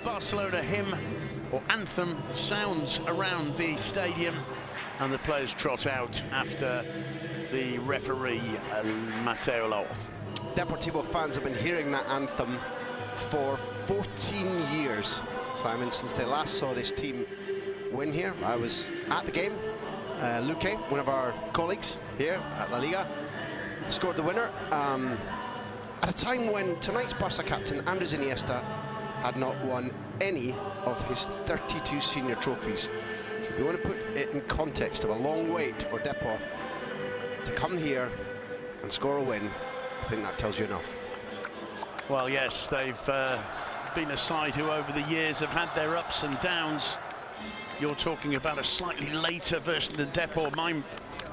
Barcelona hymn or anthem sounds around the stadium, and the players trot out after the referee, Mateo Laoz. Deportivo fans have been hearing that anthem for 14 years, Simon, since they last saw this team win here. I was at the game. Luque, one of our colleagues here at La Liga, scored the winner at a time when tonight's Barca captain, Andres Iniesta, had not won any of his 32 senior trophies. So if you want to put it in context of a long wait for Depor to come here and score a win, I think that tells you enough. Well, yes, they've been a side who over the years have had their ups and downs. You're talking about a slightly later version than Depor. My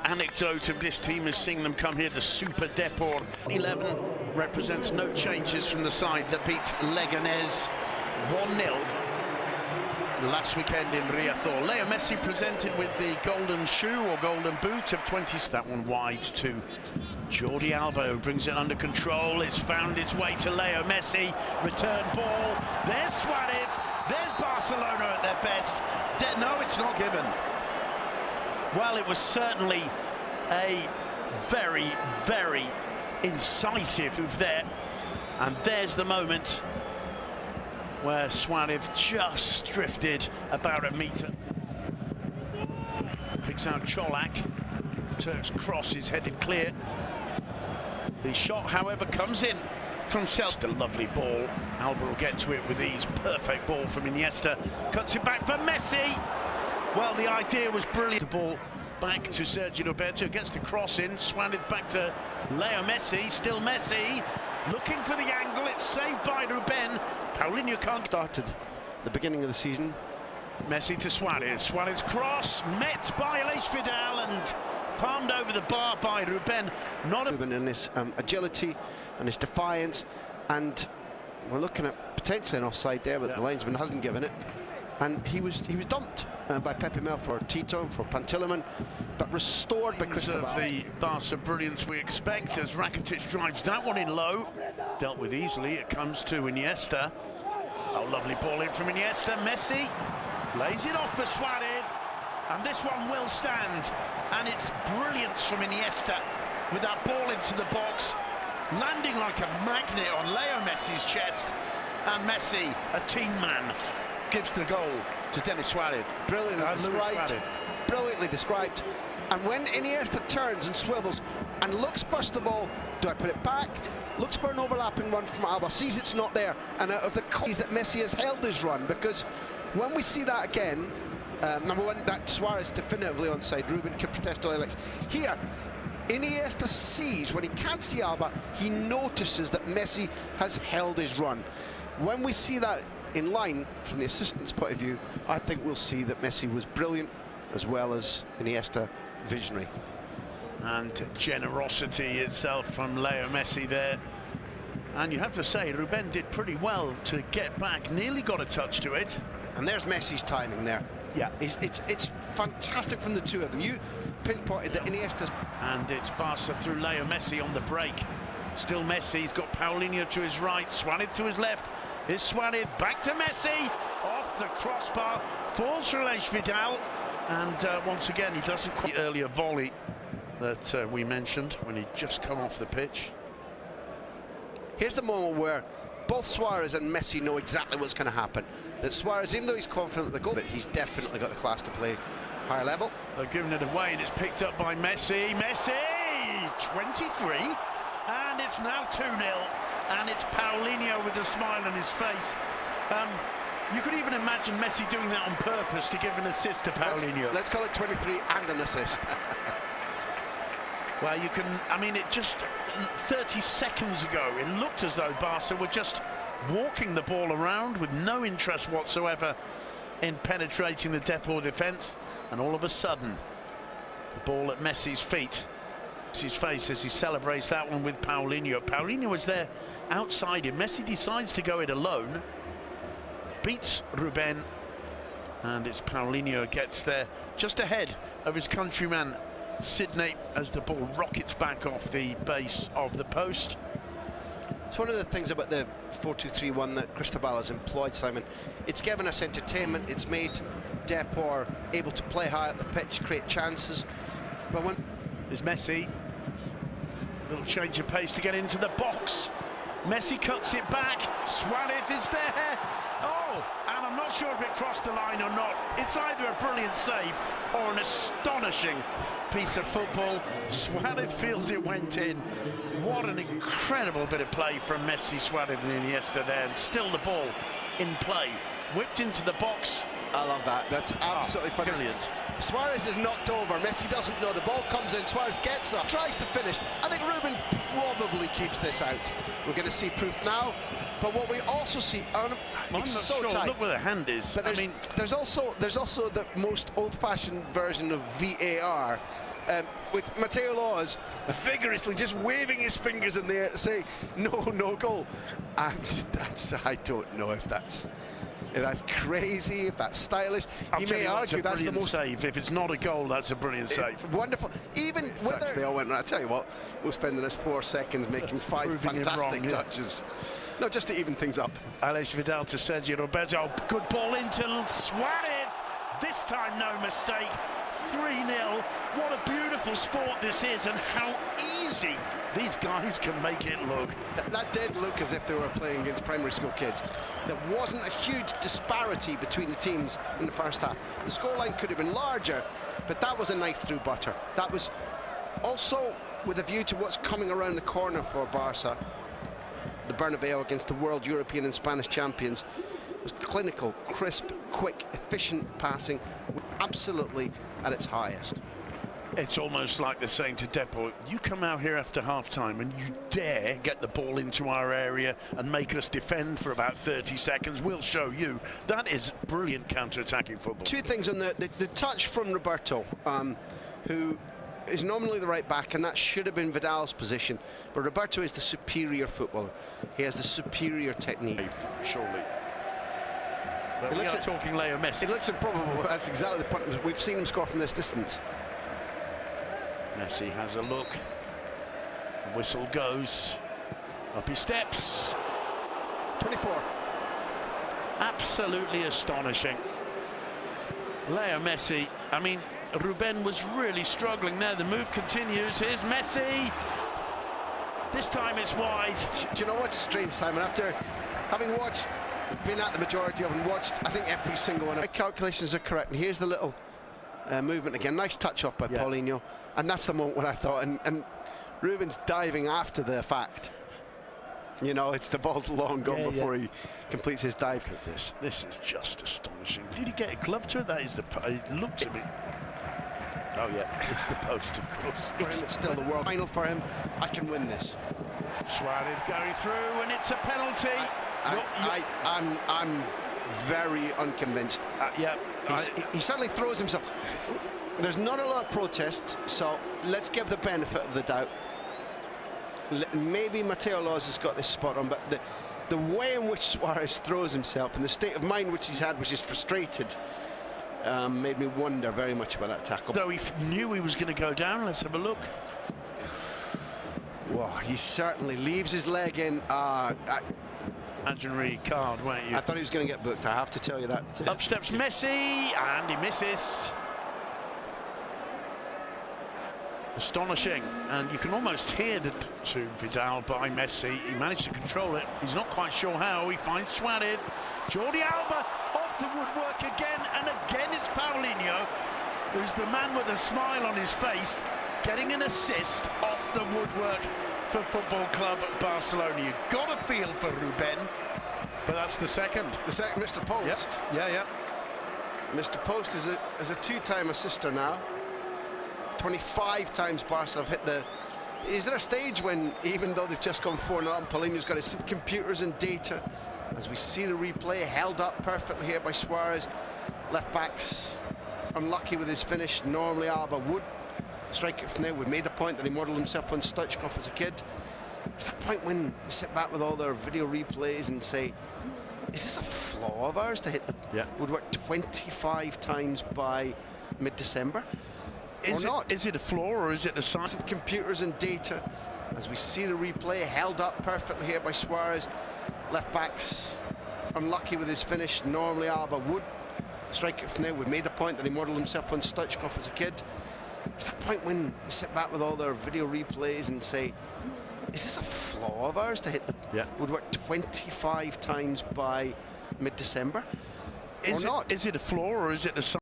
anecdote of this team is seeing them come here, the Super Depor. 11 represents no changes from the side that beat Leganés 1-0 last weekend in Riazor. Leo Messi presented with the golden shoe or golden boot of 20. That one wide to Jordi Alba, who brings it under control. It's found its way to Leo Messi. Return ball. There's Suarez. There's Barcelona at their best. No, it's not given. Well, it was certainly a very, very incisive move there. And there's the moment where Suarez just drifted about a metre. Picks out Cholak. Turk's cross is headed clear. The shot, however, comes in from Celso. A lovely ball. Alba will get to it with ease. Perfect ball from Iniesta. Cuts it back for Messi. Well, the idea was brilliant. The ball back to Sergio Roberto. Gets the cross in. Suarez back to Leo Messi. Still Messi. Looking for the angle. It's saved by Ruben. Paulinho can't. Started the beginning of the season. Messi to Suarez. Suarez cross. Met by Aleix Vidal and palmed over the bar by Ruben. Not Ruben in his agility and his defiance, and we're looking at potentially an offside there, but the linesman hasn't given it. And he was dumped by Pepe Mel for Tito, for Pantilimon, but restored by Cristobal. Of the Barca brilliance we expect as Rakitic drives that one in low. Dealt with easily. It comes to Iniesta. Oh, lovely ball in from Iniesta. Messi lays it off for Suarez, and this one will stand. And it's brilliance from Iniesta with that ball into the box, landing like a magnet on Leo Messi's chest, and Messi, a team man, gives the goal to Denis Suarez. Brilliantly described. And when Iniesta turns and swivels and looks, first of all, do I put it back? Looks for an overlapping run from Alba, sees it's not there, and out of the keys that Messi has held his run, because when we see that again, number one, that Suarez definitively onside. Ruben can protest all Alex. Here, Iniesta sees, when he can't see Alba, he notices that Messi has held his run. When we see that in line, from the assistant's point of view, I think we'll see that Messi was brilliant, as well as Iniesta visionary. And generosity itself from Leo Messi there. And you have to say, Ruben did pretty well to get back, nearly got a touch to it. And there's Messi's timing there. Yeah, it's fantastic from the two of them. You pinpointed that Iniesta's... And it's Barca through Leo Messi on the break. Still Messi, he's got Paulinho to his right, Suarez to his left. Here's Suarez, back to Messi, off the crossbar, falls for Aleix Vidal, and once again he doesn't quite... The earlier volley that we mentioned when he'd just come off the pitch. Here's the moment where both Suarez and Messi know exactly what's going to happen. That Suarez, even though he's confident of the goal, but he's definitely got the class to play higher level. They're giving it away, and it's picked up by Messi. Messi, 23, and it's now 2-0, and it's Paulinho with a smile on his face. You could even imagine Messi doing that on purpose to give an assist to Paulinho. Let's call it 23 and an assist. Well, you can, I mean, it just 30 seconds ago, it looked as though Barca were just walking the ball around with no interest whatsoever in penetrating the Depor defence, and all of a sudden, the ball at Messi's feet. His face as he celebrates that one with Paulinho. Paulinho was there outside him. Messi decides to go it alone, beats Ruben, and it's Paulinho who gets there just ahead of his countryman Sidney as the ball rockets back off the base of the post. It's one of the things about the 4-2-3-1 that Cristobal has employed, Simon. It's given us entertainment. It's made Depor able to play high up the pitch, create chances. But when there's Messi, little change of pace to get into the box. Messi cuts it back. Suarez is there. Oh, and I'm not sure if it crossed the line or not. It's either a brilliant save or an astonishing piece of football. Suarez feels it went in. What an incredible bit of play from Messi, Suarez and Iniesta there, and still the ball in play. Whipped into the box. I love that. That's absolutely brilliant. Suarez is knocked over. Messi doesn't know. The ball comes in. Suarez gets up, tries to finish. I think Ruben probably keeps this out. We're going to see proof now. But what we also see, it's so sure. tight. Look where the hand is. But there's also the most old-fashioned version of VAR, with Mateo Laws vigorously just waving his fingers in the air to say no goal. And I don't know if that's crazy, if that's stylish. You may argue that's the most save. If it's not a goal, that's a brilliant save. Wonderful. Even when they all went right. I tell you what, we'll spend the next 4 seconds making 5 fantastic touches. No, just to even things up. Alex Vidal to Sergio Roberto. Good ball into Suarez. This time, no mistake. 3-0. What a beautiful sport this is, and how easy these guys can make it look. That did look as if they were playing against primary school kids. There wasn't a huge disparity between the teams in the first half. The scoreline could have been larger, but that was a knife through butter. That was also with a view to what's coming around the corner for Barca. The Bernabeu against the world, European and Spanish champions. It was clinical, crisp, quick, efficient passing, absolutely at its highest. It's almost like they're saying to Depor, you come out here after half-time and you dare get the ball into our area and make us defend for about 30 seconds. We'll show you. That is brilliant counter-attacking football. 2 things on the touch from Roberto, who is nominally the right back, and that should have been Vidal's position. But Roberto is the superior footballer. He has the superior technique. Surely. But we are talking Leo Messi. It looks improbable. That's exactly the point. We've seen him score from this distance. Messi has a look. The whistle goes. Up he steps. 24. Absolutely astonishing. Leo Messi, I mean, Ruben was really struggling there. The move continues. Here's Messi. This time it's wide. Do you know what's strange, Simon? After having been at the majority of them, watched, I think, every single one. My calculations are correct. And here's the little movement again. Nice touch off by Paulinho. And that's the moment when I thought, and Ruben's diving after the fact. You know, it's the ball's long gone before he completes his dive. Look at this. This is just astonishing. Did he get a glove to it? That is it looks a bit. Oh yeah, it's the post, of course. It's still the world final for him. I can win this. Suarez going through, and it's a penalty. I'm very unconvinced. He suddenly throws himself. There's not a lot of protests, so let's give the benefit of the doubt. Maybe Mateo Laws has got this spot on, but the way in which Suarez throws himself and the state of mind which he's had, which is frustrated, made me wonder very much about that tackle. Though he knew he was going to go down, let's have a look. Whoa, he certainly leaves his leg in. Imaginary card, weren't you? I thought he was going to get booked, I have to tell you that. Up steps Messi, and he misses. Astonishing, and you can almost hear the to Vidal by Messi. He managed to control it. He's not quite sure how. He finds Suarez. Jordi Alba off the woodwork again, and again it's Paulinho, who's the man with a smile on his face, getting an assist off the woodwork for Football Club Barcelona. You've got a feel for Ruben, but that's the second. The second, Mr. Post. Yep. Yeah. Mr. Post is a 2-time assister now. 25 times Barca have hit the... Is there a stage when, even though they've just gone 4-0 up, Paulinho's got his computers and data, as we see the replay, held up perfectly here by Suarez. Left back's unlucky with his finish. Normally Alba would strike it from there. We've made the point that he modelled himself on Stoichkov as a kid. It's that point when you sit back with all their video replays and say, is this a flaw of ours to hit the woodwork 25 times by mid-December? Is it a flaw, or is it a sign of computers and data, As we see the replay, held up perfectly here by Suarez. Left back's unlucky with his finish. Normally Alba would strike it from there. We've made the point that he modelled himself on Stoichkov as a kid. It's that point when you sit back with all their video replays and say, is this a flaw of ours to hit the woodwork 25 times by mid-December? Or not? Is it a flaw or is it a